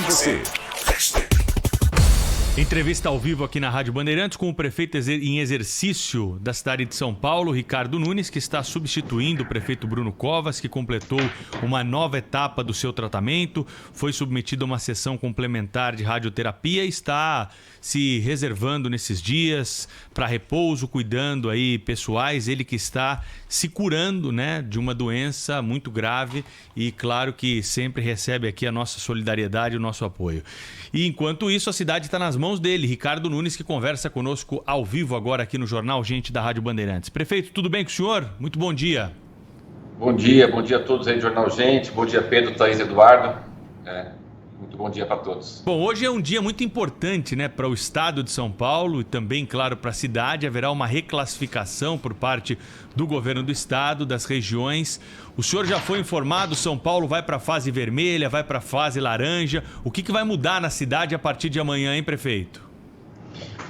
você. Entrevista ao vivo aqui na Rádio Bandeirantes com o prefeito em exercício da cidade de São Paulo, Ricardo Nunes, que está substituindo o prefeito Bruno Covas, que completou uma nova etapa do seu tratamento, foi submetido a uma sessão complementar de radioterapia e está se reservando nesses dias para repouso, cuidando aí pessoais, ele que está se curando, né, de uma doença muito grave e claro que sempre recebe aqui a nossa solidariedade e o nosso apoio. E enquanto isso, a cidade está nas mãos dele, Ricardo Nunes, que conversa conosco ao vivo agora aqui no Jornal Gente da Rádio Bandeirantes. Prefeito, tudo bem com o senhor? Muito bom dia. Bom dia a todos aí do Jornal Gente, bom dia Pedro, Thaís, Eduardo, muito bom dia para todos. Bom, hoje é um dia muito importante, né, para o estado de São Paulo e também, claro, para a cidade. Haverá uma reclassificação por parte do governo do estado, das regiões. O senhor já foi informado, São Paulo vai para a fase vermelha, vai para a fase laranja. O que vai mudar na cidade a partir de amanhã, hein, prefeito?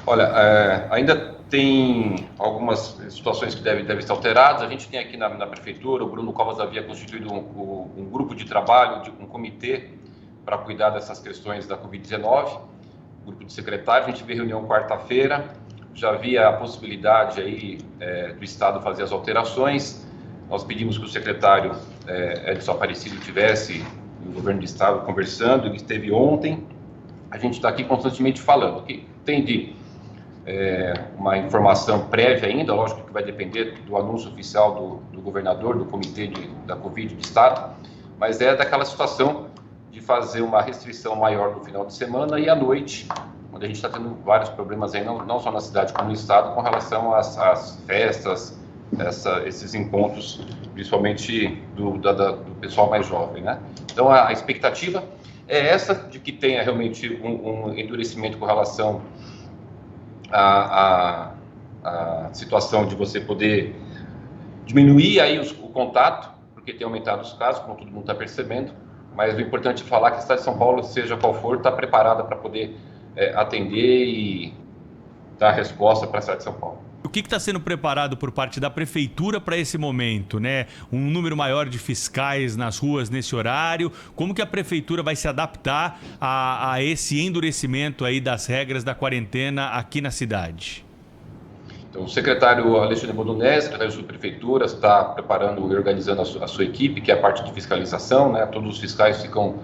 Olha, ainda tem algumas situações que devem estar alteradas. A gente tem aqui na prefeitura, o Bruno Covas havia constituído um grupo de trabalho, um comitê para cuidar dessas questões da Covid-19, grupo de secretários. A gente teve reunião quarta-feira, já havia a possibilidade aí do Estado fazer as alterações. Nós pedimos que o secretário Edson Aparecido tivesse no governo do Estado conversando, ele esteve ontem. A gente está aqui constantemente falando. O que tem de uma informação prévia ainda, lógico que vai depender do anúncio oficial do governador, do comitê da Covid do Estado, mas é daquela situação de fazer uma restrição maior no final de semana e à noite, onde a gente está tendo vários problemas aí, não só na cidade como no estado, com relação às festas, esses encontros, principalmente do pessoal mais jovem, né? Então a expectativa é essa, de que tenha realmente um endurecimento com relação à situação de você poder diminuir aí o contato, porque tem aumentado os casos, como todo mundo está percebendo. Mas o importante é falar que a cidade de São Paulo, seja qual for, está preparada para poder atender e dar resposta para a cidade de São Paulo. O que está sendo preparado por parte da prefeitura para esse momento, né? Um número maior de fiscais nas ruas nesse horário. Como que a prefeitura vai se adaptar a esse endurecimento aí das regras da quarentena aqui na cidade? Então, o secretário Alexandre Modonese, secretário da prefeitura, está preparando e organizando a sua equipe, que é a parte de fiscalização, né? Todos os fiscais ficam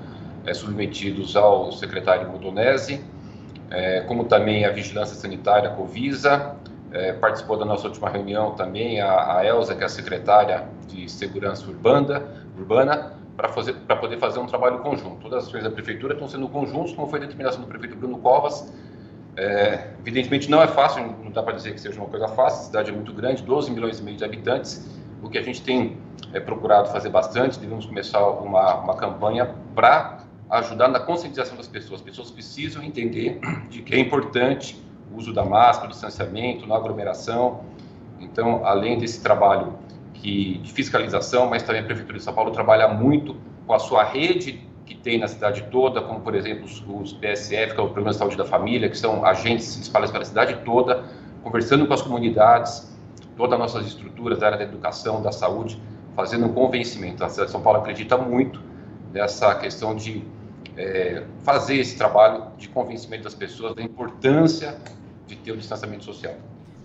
submetidos ao secretário Modonese, como também a vigilância sanitária, a Covisa. Participou da nossa última reunião também a Elza, que é a secretária de Segurança Urbana, para poder fazer um trabalho conjunto. Todas as ações da prefeitura estão sendo conjuntos, como foi a determinação do prefeito Bruno Covas. Evidentemente não é fácil, não dá para dizer que seja uma coisa fácil, a cidade é muito grande, 12 milhões e meio de habitantes. O que a gente tem procurado fazer bastante, devemos começar uma campanha para ajudar na conscientização das pessoas. As pessoas precisam entender de que é importante o uso da máscara, o distanciamento, na aglomeração. Então, além desse trabalho de fiscalização, mas também a Prefeitura de São Paulo trabalha muito com a sua rede que tem na cidade toda, como, por exemplo, os PSF, que é o Programa de Saúde da Família, que são agentes espalhados pela cidade toda, conversando com as comunidades, todas as nossas estruturas da área da educação, da saúde, fazendo um convencimento. A cidade de São Paulo acredita muito nessa questão de fazer esse trabalho de convencimento das pessoas da importância de ter o distanciamento social.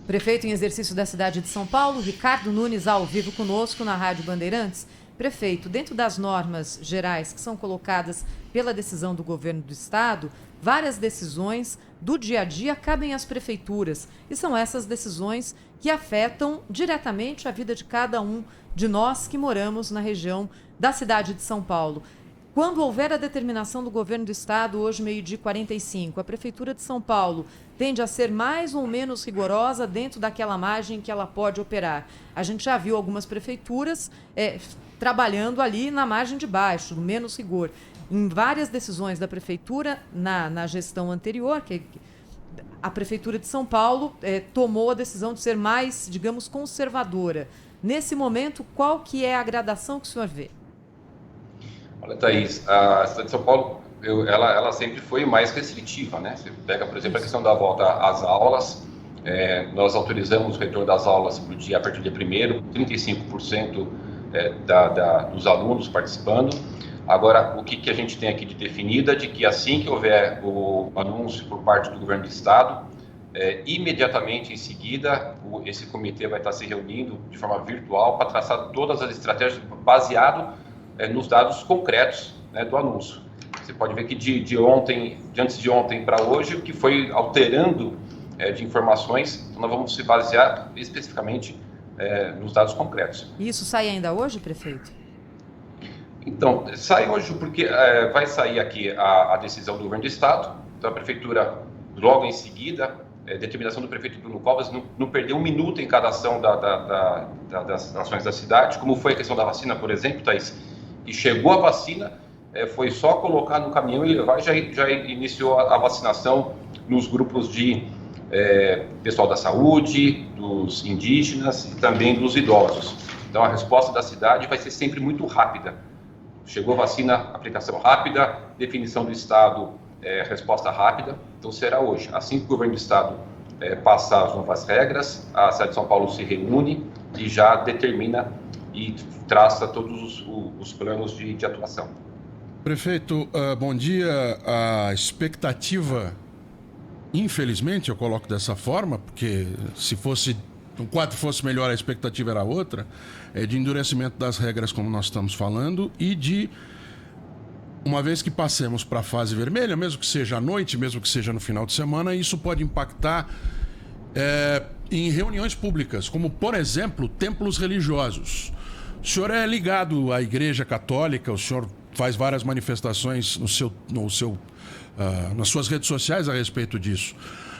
Prefeito em exercício da cidade de São Paulo, Ricardo Nunes, ao vivo conosco na Rádio Bandeirantes. Prefeito, dentro das normas gerais que são colocadas pela decisão do governo do estado, várias decisões do dia a dia cabem às prefeituras. E são essas decisões que afetam diretamente a vida de cada um de nós que moramos na região da cidade de São Paulo. Quando houver a determinação do governo do estado, hoje 12h45, a Prefeitura de São Paulo tende a ser mais ou menos rigorosa dentro daquela margem que ela pode operar. A gente já viu algumas prefeituras trabalhando ali na margem de baixo, no menos rigor. Em várias decisões da Prefeitura, na gestão anterior, que a Prefeitura de São Paulo tomou a decisão de ser mais, digamos, conservadora. Nesse momento, qual que é a gradação que o senhor vê? Olha, Thaís, a cidade de São Paulo, ela sempre foi mais restritiva, né? Você pega, por exemplo, a questão da volta às aulas. Nós autorizamos o retorno das aulas a partir do dia 1º, 35% dos alunos participando. Agora, o que a gente tem aqui de definido é de que assim que houver o anúncio por parte do governo do estado, imediatamente em seguida, esse comitê vai estar se reunindo de forma virtual para traçar todas as estratégias baseado nos dados concretos, né, do anúncio. Você pode ver que de antes de ontem para hoje, o que foi alterando de informações, então nós vamos se basear especificamente nos dados concretos. E isso sai ainda hoje, prefeito? Então, sai hoje porque vai sair aqui a decisão do governo do estado, então a prefeitura, logo em seguida, determinação do prefeito Bruno Covas, não perder um minuto em cada ação das ações da cidade, como foi a questão da vacina, por exemplo, Thaís, e chegou a vacina, foi só colocar no caminhão e levar, já iniciou a vacinação nos grupos de pessoal da saúde, dos indígenas e também dos idosos. Então, a resposta da cidade vai ser sempre muito rápida. Chegou a vacina, aplicação rápida, definição do estado, resposta rápida, então será hoje. Assim que o governo do estado passar as novas regras, a cidade de São Paulo se reúne e já determina e traça todos os planos de atuação. Prefeito, bom dia. A expectativa, infelizmente, eu coloco dessa forma, porque se o quadro fosse melhor, a expectativa era outra, de endurecimento das regras, como nós estamos falando, e de, uma vez que passemos para a fase vermelha, mesmo que seja à noite, mesmo que seja no final de semana, isso pode impactar em reuniões públicas, como, por exemplo, templos religiosos. O senhor é ligado à Igreja Católica, o senhor faz várias manifestações nas suas redes sociais a respeito disso.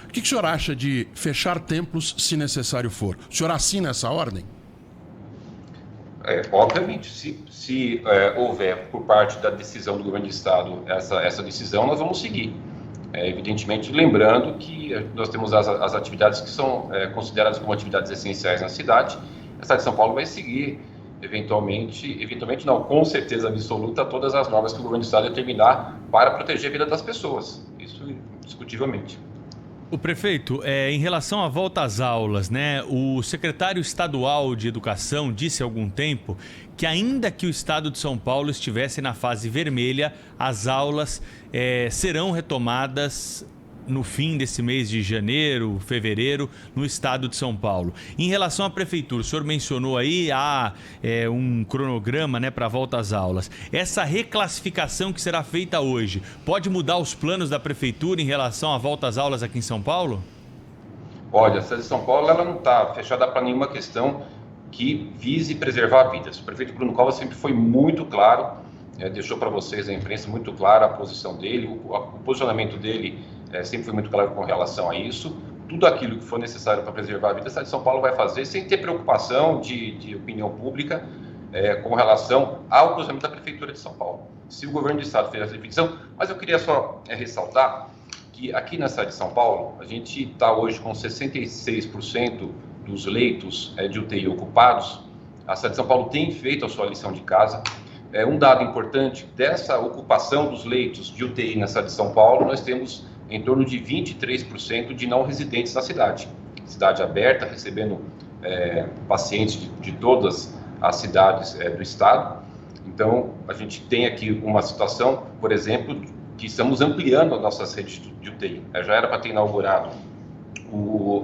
O que o senhor acha de fechar templos se necessário for? O senhor assina essa ordem? Obviamente, se houver por parte da decisão do governo do estado essa decisão, nós vamos seguir. Evidentemente, lembrando que nós temos as atividades que são consideradas como atividades essenciais na cidade. A cidade de São Paulo vai seguir, eventualmente não, com certeza absoluta, todas as normas que o governo do estado determinar para proteger a vida das pessoas. Isso indiscutivelmente. O prefeito, em relação à volta às aulas, né? O secretário estadual de Educação disse há algum tempo que ainda que o estado de São Paulo estivesse na fase vermelha, as aulas serão retomadas no fim desse mês de janeiro, fevereiro, no estado de São Paulo. Em relação à prefeitura, o senhor mencionou aí um cronograma, né, para a volta às aulas. Essa reclassificação que será feita hoje pode mudar os planos da prefeitura em relação à volta às aulas aqui em São Paulo? Olha, a cidade de São Paulo ela não está fechada para nenhuma questão que vise preservar vidas. O prefeito Bruno Covas sempre foi muito claro, deixou para vocês, a imprensa, muito clara a posição dele, o posicionamento dele sempre foi muito claro com relação a isso. Tudo aquilo que for necessário para preservar a vida, a cidade de São Paulo vai fazer sem ter preocupação de opinião pública com relação ao posicionamento da Prefeitura de São Paulo. Se o governo do estado fez essa definição, mas eu queria só ressaltar que aqui na cidade de São Paulo, a gente está hoje com 66% dos leitos de UTI ocupados. A cidade de São Paulo tem feito a sua lição de casa. Um dado importante dessa ocupação dos leitos de UTI na cidade de São Paulo, nós temos em torno de 23% de não residentes na cidade. Cidade aberta, recebendo pacientes de todas as cidades do estado. Então, a gente tem aqui uma situação, por exemplo, que estamos ampliando as nossas redes de UTI. Já era para ter inaugurado o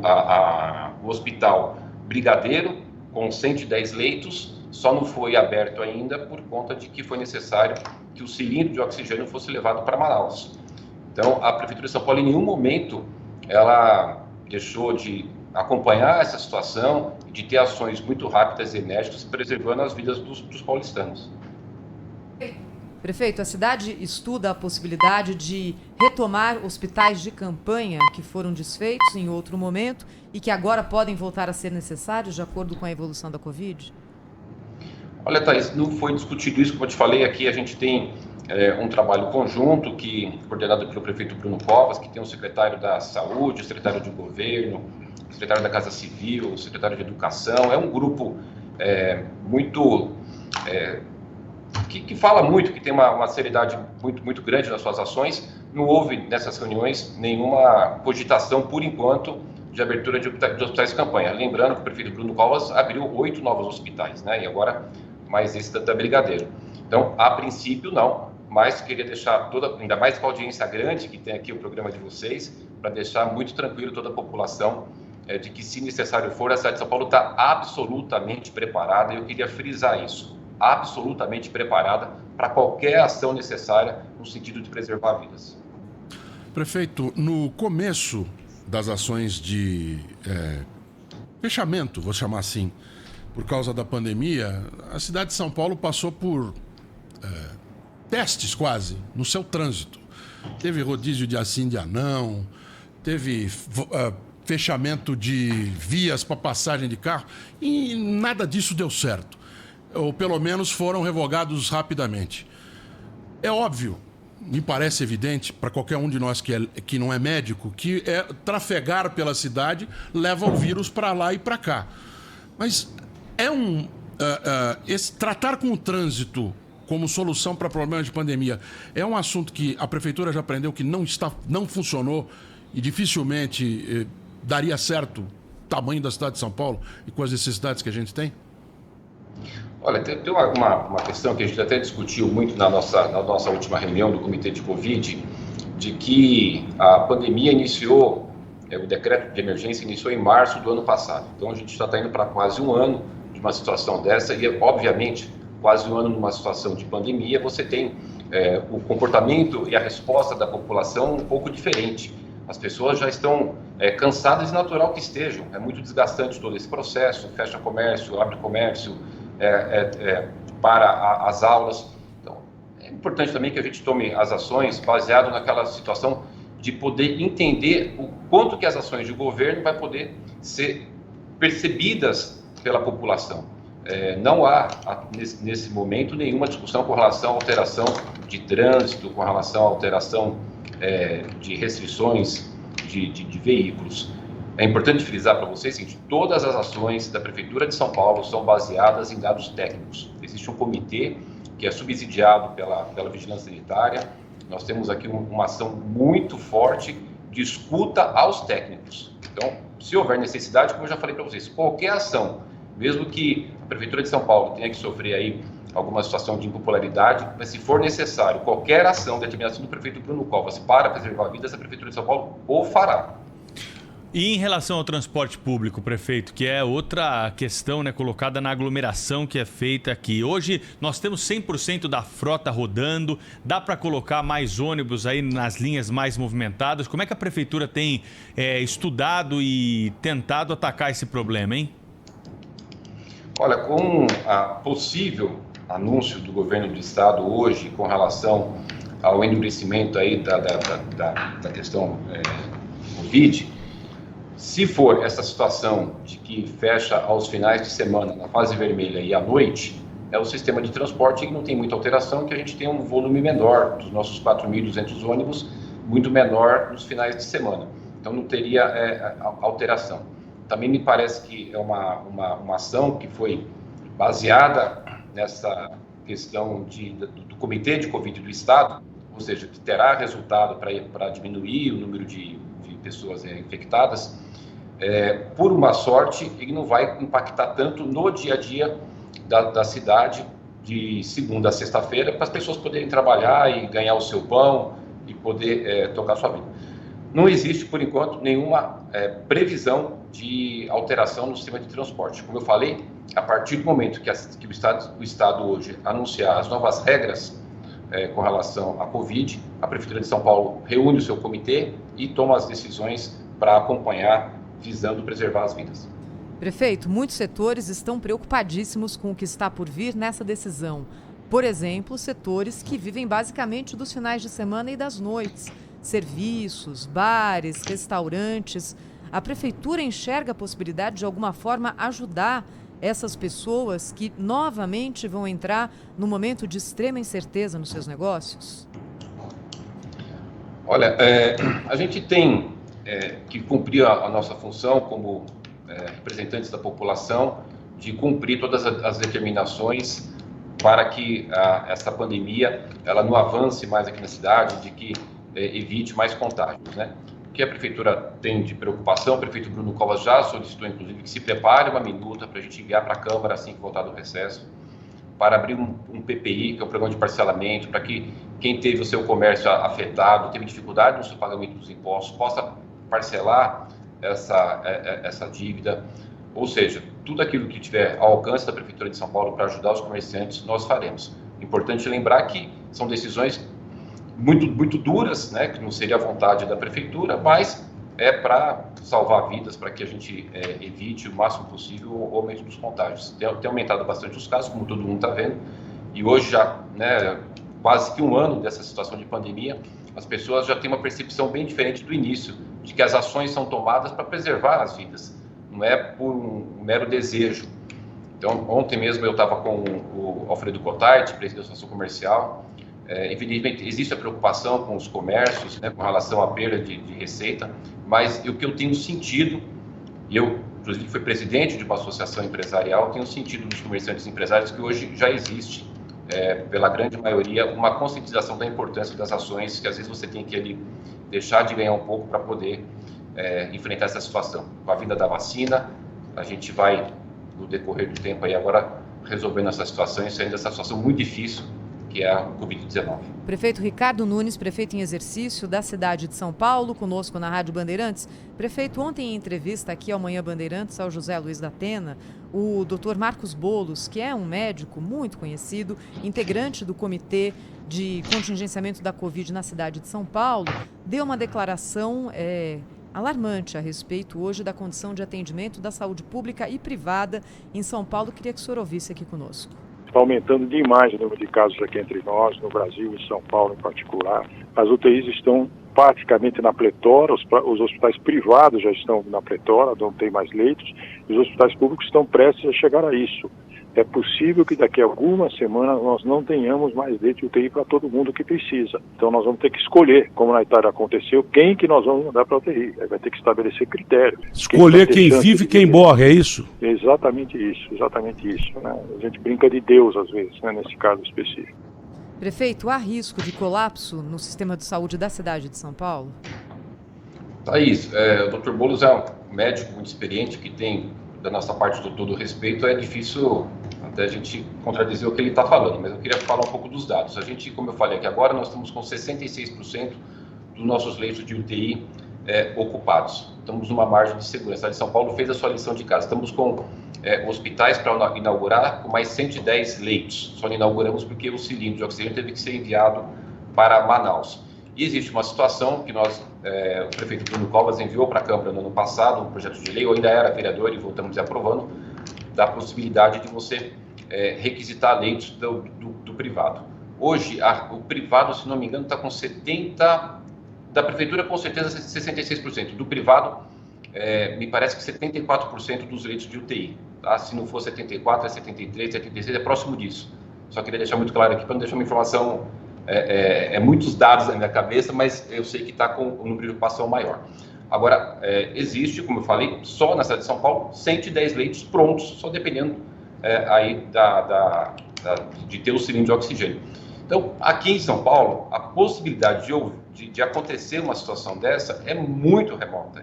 Hospital Brigadeiro, com 110 leitos, só não foi aberto ainda por conta de que foi necessário que o cilindro de oxigênio fosse levado para Manaus. Então, a Prefeitura de São Paulo, em nenhum momento, ela deixou de acompanhar essa situação, de ter ações muito rápidas e enérgicas, preservando as vidas dos paulistanos. Prefeito, a cidade estuda a possibilidade de retomar hospitais de campanha que foram desfeitos em outro momento e que agora podem voltar a ser necessários de acordo com a evolução da Covid? Olha, Thaís, não foi discutido isso, como eu te falei, aqui a gente tem um trabalho conjunto coordenado pelo prefeito Bruno Covas, que tem o secretário da Saúde, o secretário de Governo, o secretário da Casa Civil, o secretário de Educação. É um grupo que fala muito, que tem uma seriedade muito grande nas suas ações. Não houve nessas reuniões nenhuma cogitação, por enquanto, de abertura de hospitais de campanha. Lembrando que o prefeito Bruno Covas abriu 8 novos hospitais, né? E agora mas esse da Brigadeiro. Então, a princípio, não, mas queria deixar ainda mais com a audiência grande que tem aqui o programa de vocês, para deixar muito tranquilo toda a população de que, se necessário for, a cidade de São Paulo está absolutamente preparada, e eu queria frisar isso, absolutamente preparada para qualquer ação necessária no sentido de preservar vidas. Prefeito, no começo das ações de fechamento, vou chamar assim, por causa da pandemia, a cidade de São Paulo passou por testes quase no seu trânsito. Teve rodízio de assim de anão, teve fechamento de vias para passagem de carro e nada disso deu certo. Ou pelo menos foram revogados rapidamente. É óbvio, me parece evidente para qualquer um de nós que não é médico, que trafegar pela cidade leva o vírus para lá e para cá. Mas tratar com o trânsito como solução para problemas de pandemia é um assunto que a prefeitura já aprendeu que não funcionou e dificilmente daria certo o tamanho da cidade de São Paulo e com as necessidades que a gente tem? Olha, tem uma questão que a gente até discutiu muito na nossa última reunião do Comitê de Covid, de que a pandemia iniciou, o decreto de emergência iniciou em março do ano passado. Então, a gente já está indo para quase um ano de uma situação dessa e, obviamente, quase um ano numa situação de pandemia, você tem o comportamento e a resposta da população um pouco diferente. As pessoas já estão cansadas, e natural que estejam. É muito desgastante todo esse processo, fecha comércio, abre comércio, para as aulas. Então, é importante também que a gente tome as ações baseado naquela situação de poder entender o quanto que as ações do governo vai poder ser percebidas pela população. Não há, nesse momento, nenhuma discussão com relação à alteração de trânsito, com relação à alteração de restrições de veículos. É importante frisar para vocês que todas as ações da Prefeitura de São Paulo são baseadas em dados técnicos. Existe um comitê que é subsidiado pela Vigilância Sanitária. Nós temos aqui uma ação muito forte de escuta aos técnicos. Então, se houver necessidade, como eu já falei para vocês, qualquer ação, mesmo que a Prefeitura de São Paulo tenha que sofrer aí alguma situação de impopularidade, mas se for necessário, qualquer ação, determinação do prefeito Bruno Covas para preservar vidas, a Prefeitura de São Paulo o fará. E em relação ao transporte público, prefeito, que é outra questão, né, colocada na aglomeração que é feita aqui. Hoje nós temos 100% da frota rodando, dá para colocar mais ônibus aí nas linhas mais movimentadas. Como é que a prefeitura tem estudado e tentado atacar esse problema, hein? Olha, com a possível anúncio do governo do estado hoje com relação ao endurecimento aí da questão Covid, se for essa situação de que fecha aos finais de semana, na fase vermelha e à noite, o sistema de transporte que não tem muita alteração, que a gente tem um volume menor dos nossos 4.200 ônibus, muito menor nos finais de semana. Então não teria alteração. Também me parece que é uma ação que foi baseada nessa questão do Comitê de Covid do Estado, ou seja, que terá resultado para diminuir o número de pessoas infectadas. Por uma sorte, ele não vai impactar tanto no dia a dia da cidade, de segunda a sexta-feira, para as pessoas poderem trabalhar e ganhar o seu pão e poder tocar sua vida. Não existe, por enquanto, nenhuma previsão de alteração no sistema de transporte. Como eu falei, a partir do momento que o Estado hoje anunciar as novas regras com relação à Covid, a Prefeitura de São Paulo reúne o seu comitê e toma as decisões para acompanhar, visando preservar as vidas. Prefeito, muitos setores estão preocupadíssimos com o que está por vir nessa decisão. Por exemplo, setores que vivem basicamente dos finais de semana e das noites. Serviços, bares, restaurantes. A Prefeitura enxerga a possibilidade de alguma forma ajudar essas pessoas que novamente vão entrar num momento de extrema incerteza nos seus negócios? Olha, a gente tem que cumprir a nossa função como representantes da população, de cumprir todas as determinações para que essa pandemia ela não avance mais aqui na cidade, de que evite mais contágios, né? O que a Prefeitura tem de preocupação, o prefeito Bruno Covas já solicitou, inclusive, que se prepare uma minuta para a gente enviar para a Câmara assim que voltar do recesso, para abrir um PPI, que é o Programa de Parcelamento, para que quem teve o seu comércio afetado, teve dificuldade no seu pagamento dos impostos, possa parcelar essa dívida. Ou seja, tudo aquilo que tiver ao alcance da Prefeitura de São Paulo para ajudar os comerciantes, nós faremos. Importante lembrar que são decisões muito, muito duras, né, que não seria a vontade da Prefeitura, mas é para salvar vidas, para que a gente evite o máximo possível o aumento dos contágios. Tem aumentado bastante os casos, como todo mundo está vendo, e hoje já, né, quase que um ano dessa situação de pandemia, as pessoas já têm uma percepção bem diferente do início, de que as ações são tomadas para preservar as vidas, não é por um mero desejo. Então, ontem mesmo eu estava com o Alfredo Cotart, presidente da Associação Comercial. Evidentemente, existe a preocupação com os comércios, né, com relação à perda de receita, mas o que eu tenho sentido, e eu, inclusive, fui presidente de uma associação empresarial, tenho sentido dos comerciantes e empresários que hoje já existe, pela grande maioria, uma conscientização da importância das ações, que às vezes você tem que ali deixar de ganhar um pouco para poder enfrentar essa situação. Com a vinda da vacina, a gente vai, no decorrer do tempo aí agora, resolvendo essa situação e saindo dessa situação muito difícil, que é a Covid-19. Prefeito Ricardo Nunes, prefeito em exercício da cidade de São Paulo, conosco na Rádio Bandeirantes. Prefeito, ontem em entrevista aqui ao Manhã Bandeirantes, ao José Luiz da Atena, o Dr. Marcos Bolos, que é um médico muito conhecido, integrante do Comitê de Contingenciamento da Covid na cidade de São Paulo, deu uma declaração alarmante a respeito hoje da condição de atendimento da saúde pública e privada em São Paulo. Queria que o senhor ouvisse aqui conosco. Está aumentando demais o número de casos aqui entre nós, no Brasil e em São Paulo em particular. As UTIs estão praticamente na pletora, os hospitais privados já estão na pletora, não tem mais leitos, e os hospitais públicos estão prestes a chegar a isso. É possível que daqui a algumas semanas nós não tenhamos mais leite de UTI para todo mundo que precisa. Então nós vamos ter que escolher, como na Itália aconteceu, quem que nós vamos mandar para a UTI. Aí vai ter que estabelecer critérios. Escolher quem vive e quem morre, é isso? Exatamente isso. Né? A gente brinca de Deus às vezes, né, nesse caso específico. Prefeito, há risco de colapso no sistema de saúde da cidade de São Paulo? Thaís, o Dr. Bolos é um médico muito experiente que tem, da nossa parte, todo o respeito. É difícil até a gente contradizer o que ele está falando, mas eu queria falar um pouco dos dados. A gente, como eu falei aqui agora, nós estamos com 66% dos nossos leitos de UTI ocupados. Estamos numa margem de segurança. A de São Paulo fez a sua lição de casa. Estamos com hospitais para inaugurar com mais 110 leitos. Só não inauguramos porque o cilindro de oxigênio teve que ser enviado para Manaus. E existe uma situação que o prefeito Bruno Covas enviou para a Câmara no ano passado, um projeto de lei, eu ainda era vereador e voltamos aprovando, da possibilidade de você requisitar leitos do privado. Hoje, o privado, se não me engano, está com 70%, da prefeitura com certeza 66%, do privado me parece que 74% dos leitos de UTI. Tá? Se não for 74%, é 73%, 76%, é próximo disso. Só queria deixar muito claro aqui, para não deixar uma informação... muitos dados na minha cabeça, mas eu sei que está com um número de ocupação maior. Agora, existe, como eu falei, só na cidade de São Paulo, 110 leitos prontos, só dependendo aí de ter o cilindro de oxigênio. Então, aqui em São Paulo, a possibilidade de acontecer uma situação dessa é muito remota,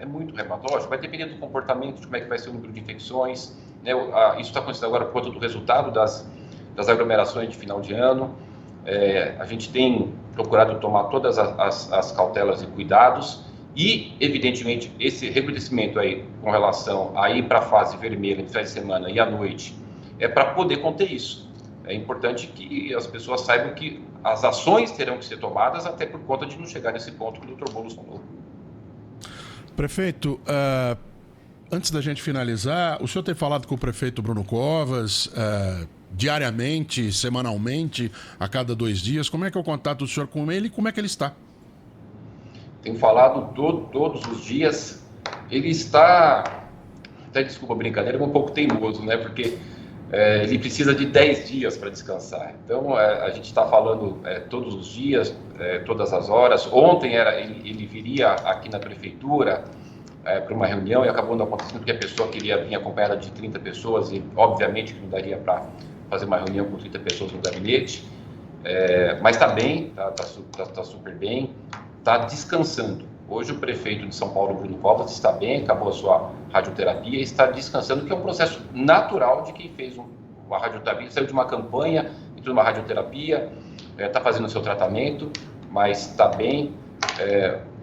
Lógico, vai depender do comportamento, de como é que vai ser o número de infecções, né? Isso está acontecendo agora por conta do resultado das aglomerações de final de ano. A gente tem procurado tomar todas as cautelas e cuidados e, evidentemente, esse recrudescimento aí com relação a ir para a fase vermelha de final de semana e à noite é para poder conter isso. É importante que as pessoas saibam que as ações terão que ser tomadas até por conta de não chegar nesse ponto que o Dr. Bolos falou. Prefeito, antes da gente finalizar, o senhor tem falado com o prefeito Bruno Covas diariamente, semanalmente, a cada 2 dias. Como é que é o contato do senhor com ele e como é que ele está? Tenho falado todos os dias. Ele está, até desculpa a brincadeira, um pouco teimoso, né? Porque ele precisa de 10 dias para descansar. Então, a gente está falando todos os dias, todas as horas. Ontem ele viria aqui na prefeitura para uma reunião e acabou não acontecendo porque a pessoa queria vir acompanhada de 30 pessoas e, obviamente, que não daria para fazer uma reunião com 30 pessoas no gabinete, mas está bem, está super bem, está descansando. Hoje o prefeito de São Paulo, Bruno Covas, está bem, acabou a sua radioterapia e está descansando, que é um processo natural de quem fez uma radioterapia, saiu de uma campanha, entrou numa radioterapia, está fazendo o seu tratamento, mas está bem.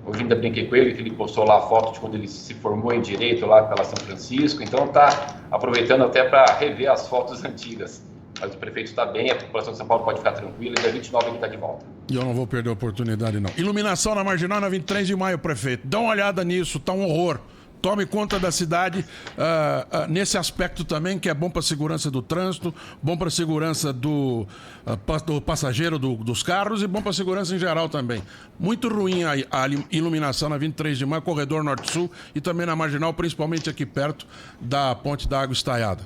Hoje ainda brinquei com ele, que ele postou lá a foto de quando ele se formou em Direito lá pela São Francisco, então está aproveitando até para rever as fotos antigas. Mas o prefeito está bem, a população de São Paulo pode ficar tranquila, dia 29 ele está de volta. E eu não vou perder a oportunidade, não. Iluminação na Marginal na 23 de maio, prefeito. Dá uma olhada nisso, tá um horror. Tome conta da cidade nesse aspecto também, que é bom para a segurança do trânsito, bom para a segurança do passageiro dos carros e bom para a segurança em geral também. Muito ruim a iluminação na 23 de maio, corredor norte-sul e também na Marginal, principalmente aqui perto da Ponte da Água Estaiada.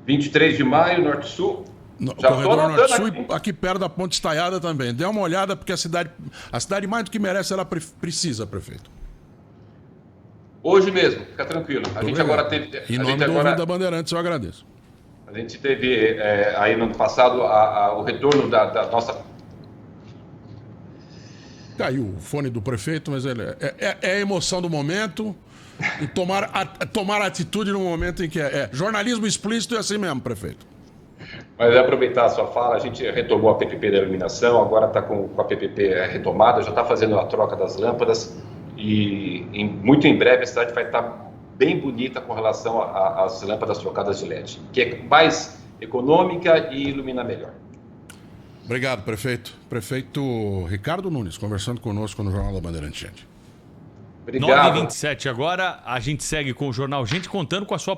23 de maio, Norte-Sul. Já corredor Norte-Sul e aqui perto da Ponte Estaiada também. Dê uma olhada, porque a cidade mais do que merece, ela precisa, prefeito. Hoje mesmo, fica tranquilo. A gente agora teve... Em nome do ouvido da Bandeirantes, eu agradeço. A gente teve aí no ano passado o retorno da nossa... Caiu o fone do prefeito, mas ele é a emoção do momento e tomar atitude no momento em que jornalismo explícito é assim mesmo, prefeito. Mas aproveitar a sua fala, a gente retomou a PPP da iluminação, agora está com a PPP retomada, já está fazendo a troca das lâmpadas e muito em breve a cidade vai estar bem bonita com relação às lâmpadas trocadas de LED, que é mais econômica e ilumina melhor. Obrigado, prefeito. Prefeito Ricardo Nunes, conversando conosco no Jornal da Bandeirante, gente. Obrigado. 9h27 agora, a gente segue com o Jornal Gente, contando com a sua